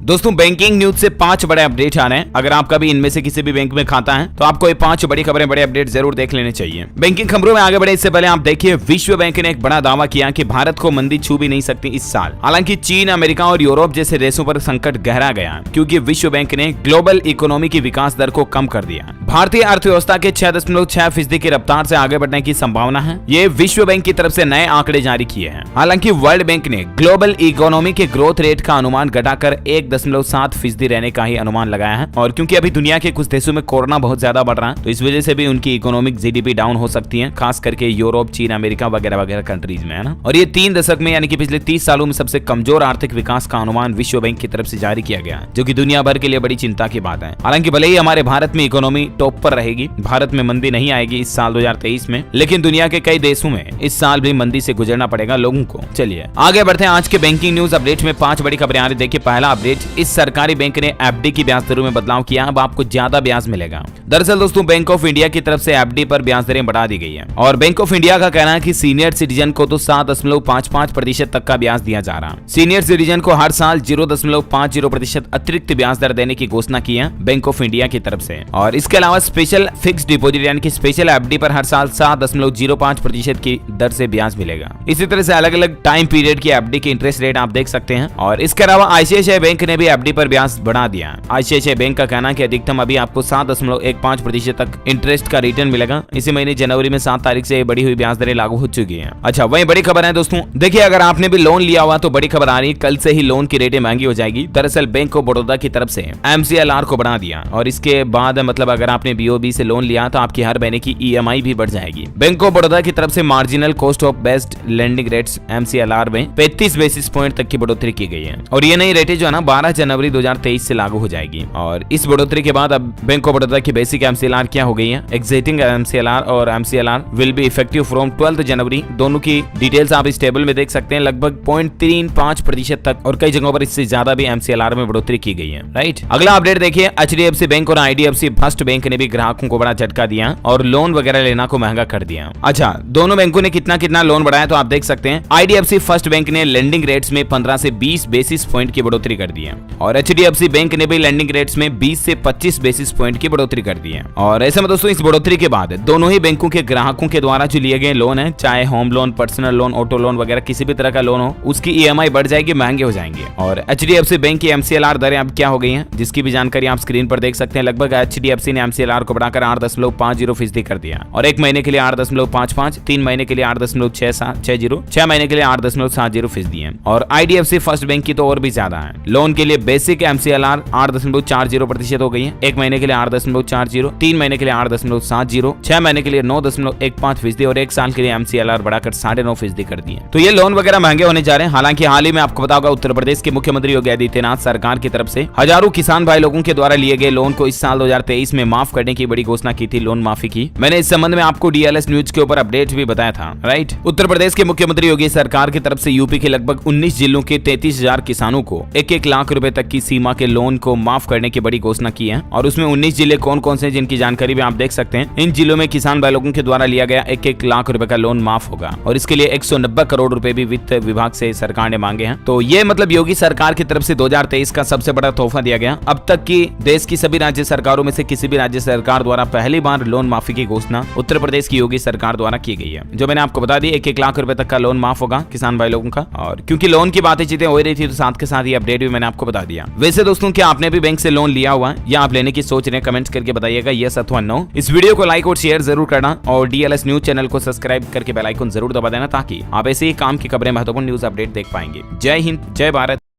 दोस्तों banking news से 5 बड़े अपडेट आ रहे हैं। अगर आपका भी इनमें से किसी भी बैंक में खाता है तो आपको ये 5 बड़ी खबरें, बड़े अपडेट जरूर देख लेने चाहिए। बैंकिंग खबरों में आगे बढ़े इससे पहले आप देखिए, विश्व बैंक ने एक बड़ा दावा किया कि भारत को मंदी छू भी नहीं सकती इस साल। हालांकि चीन, अमेरिका और यूरोप जैसे देशों पर संकट गहरा गया क्योंकि विश्व बैंक ने ग्लोबल इकोनॉमी की विकास दर को कम कर दिया। भारतीय अर्थव्यवस्था के 6.6% की रफ्तार से आगे बढ़ने की संभावना है। ये विश्व बैंक की तरफ से नए आंकड़े जारी किए हैं। हालांकि वर्ल्ड बैंक ने ग्लोबल इकोनॉमी के ग्रोथ रेट का अनुमान घटाकर 1.7% रहने का ही अनुमान लगाया है। और क्योंकि अभी दुनिया के कुछ देशों में कोरोना बहुत ज्यादा बढ़ रहा है तो इस वजह से भी उनकी इकोनॉमिक जीडीपी डाउन हो सकती है, खास करके यूरोप, चीन, अमेरिका वगैरह वगैरह कंट्रीज में, है ना। और ये 3 दशक में यानी कि पिछले 30 सालों में सबसे कमजोर आर्थिक विकास का अनुमान विश्व बैंक की तरफ से जारी किया गया, जो कि दुनिया भर के लिए बड़ी चिंता की बात है। हालांकि भले ही हमारे भारत में इकोनॉमी टॉप पर रहेगी, भारत में मंदी नहीं आएगी इस साल 2023 में, लेकिन दुनिया के कई देशों में इस साल भी मंदी से गुजरना पड़ेगा लोगों को। चलिए आगे बढ़ते हैं। आज के बैंकिंग न्यूज अपडेट में 5 बड़ी खबरें आ रही। देखिए पहला अपडेट, इस सरकारी बैंक ने एफडी की ब्याज दरों में बदलाव किया। अब आपको ज्यादा ब्याज मिलेगा। दरअसल दोस्तों, बैंक ऑफ इंडिया की तरफ से एफडी पर ब्याज दरें बढ़ा दी गई है और बैंक ऑफ इंडिया का कहना है कि सीनियर सिटीजन को तो 7.55% तक का ब्याज दिया जा रहा है। सीनियर सिटीजन को हर साल 0.50% अतिरिक्त ब्याज दर देने की घोषणा की है बैंक ऑफ इंडिया की तरफ से। और इसके अलावा स्पेशल फिक्स डिपॉजिट यानी कि स्पेशल एफडी पर हर साल 7.05% की दर से ब्याज मिलेगा। इसी तरह से अलग अलग टाइम पीरियड की एफडी की इंटरेस्ट रेट आप देख सकते हैं। और इसके अलावा आईसीआईसीआई बैंक ने भी एफडी पर ब्याज बढ़ा दिया। आईसीआईसीआई बैंक का कहना है कि अधिकतम अभी आपको 7.15% तक इंटरेस्ट का रिटर्न मिलेगा। इसी महीने जनवरी में 7 तारीख से बड़ी हुई ब्याज दरें लागू हो चुकी हैं। अच्छा, वही बड़ी खबर है दोस्तों। देखिए, अगर आपने भी लोन लिया हुआ तो बड़ी खबर आ रही है, कल से ही लोन की रेटें महंगी हो जाएगी। दरअसल बैंक ऑफ बड़ौदा की तरफ से एमसीएलआर को बढ़ा दिया और इसके बाद मतलब अगर आपने बीओबी से लोन लिया तो आपकी हर महीने की ईएमआई भी बढ़ जाएगी। बैंक ऑफ बड़ौदा की तरफ से marginal cost of best lending rates MCLR में 35 बेसिस पॉइंट तक की बढ़ोतरी की गई है। और ये नई रेटें जो है ना 12 जनवरी 2023 से लागू हो जाएगी। और इस बढ़ोतरी के बाद अब बैंक ऑफ बड़ौदा की बेसिक एमसीएलआर क्या हो गई है, एग्जिटिंग एमसीएलआर और MCLR will be effective from 12 जनवरी। दोनों की डिटेल्स आप इस टेबल में देख सकते हैं। लगभग 0.35% तक और कई जगहों पर इससे ज्यादा भी एमसीएलआर में बढ़ोतरी की गई है। राइट, अगला अपडेट देखिए, एचडीएफसी बैंक और आईडीएफसी फर्स्ट बैंक ने भी ग्राहकों को बड़ा झटका दिया और लोन वगैरह लेना को महंगा कर दिया। अच्छा, दोनों बैंकों ने कितना कितना लोन बढ़ाया तो आप देख सकते हैं। आईडीएफसी फर्स्ट बैंक ने लेंडिंग रेट्स में 15 से 20 बेसिस पॉइंट की बढ़ोतरी कर दी है और एचडीएफसी बैंक ने भी लेंडिंग रेट्स में 20 से 25 बेसिस पॉइंट की बढ़ोतरी कर दी है। और ऐसे में दोस्तों, इस बढ़ोतरी के बाद दोनों ही बैंकों के ग्राहकों के द्वारा जो लिए गए लोन है, चाहे home loan, personal loan, auto loan वगैरह किसी भी तरह का लोन हो, उसकी ईएमआई बढ़ जाएगी, महंगे हो जाएंगे। और एचडीएफसी बैंक की एमसीएलआर दरें अब क्या हो गई हैं, जिसकी भी जानकारी आप स्क्रीन पर देख सकते हैं। लगभग एचडीएफसी ने एमसीएलआर को बढ़ाकर 8.50% कर दिया और 1 महीने के लिए 8.55, 3 महीने के लिए 8.60, 6 महीने के लिए 8.70% है। और आईडीएफसी फर्स्ट बैंक की तो और भी ज्यादा है। लोन के लिए बेसिक एमसीएलआर 8.40% हो गई है, 1 महीने के लिए 8.40, 3 महीने के लिए 8.70, 6 महीने के लिए 9.15% और 1 साल के लिए एमसीएलआर बढ़ाकर 9.5% कर दिए। तो ये लोन वगैरह महंगे होने जा रहे हैं। हालांकि हाल ही में आपको पता होगा, उत्तर प्रदेश के मुख्यमंत्री योगी आदित्यनाथ सरकार की तरफ से हजारों किसान भाई लोगों के द्वारा लिए गए लोन को इस साल 2023 में माफ करने की बड़ी घोषणा की थी, लोन माफी की। मैंने इस संबंध में आपको डीएलएस न्यूज के ऊपर अपडेट भी बताया था। राइट, उत्तर प्रदेश के मुख्यमंत्री योगी सरकार की तरफ से यूपी के लगभग 19 जिलों के 33,000 किसानों को 1-1 लाख रुपए तक की सीमा के लोन को माफ करने की बड़ी घोषणा की है। और उसमें 19 जिले कौन कौन से, जिनकी जानकारी भी आप देख सकते हैं। इन जिलों में किसान भाई लोगों के द्वारा लिया गया 1-1 लाख रुपए का लोन माफ होगा और इसके लिए 190 करोड़ रुपए भी वित्त विभाग से सरकार ने मांगे हैं। तो ये मतलब योगी सरकार की तरफ से 2023 का सबसे बड़ा तोहफा दिया गया। अब तक की देश की सभी राज्य सरकारों में से किसी भी राज्य सरकार द्वारा पहली बार लोन माफी की घोषणा उत्तर प्रदेश की योगी सरकार द्वारा की गई है। जो मैंने आपको बता दी, 1-1 लाख रुपए तक का लोन माफ होगा किसान भाई लोगों का। और क्योंकि लोन की बातें चीजें हो रही थी तो साथ के साथ ये अपडेट भी मैंने आपको बता दिया। वैसे दोस्तों, क्या आपने भी बैंक से लोन लिया हुआ या आप लेने की सोच रहे हैं, कमेंट्स करके बताइएगा यस अथवा नो। इस वीडियो को लाइक और शेयर जरूर करना और डीएलएस न्यूज चैनल को सब्सक्राइब करके बेल आइकन जरूर दबा देना ताकि आप ऐसे ही काम की खबरें, महत्वपूर्ण न्यूज अपडेट देख पाएंगे। जय हिंद, जय भारत।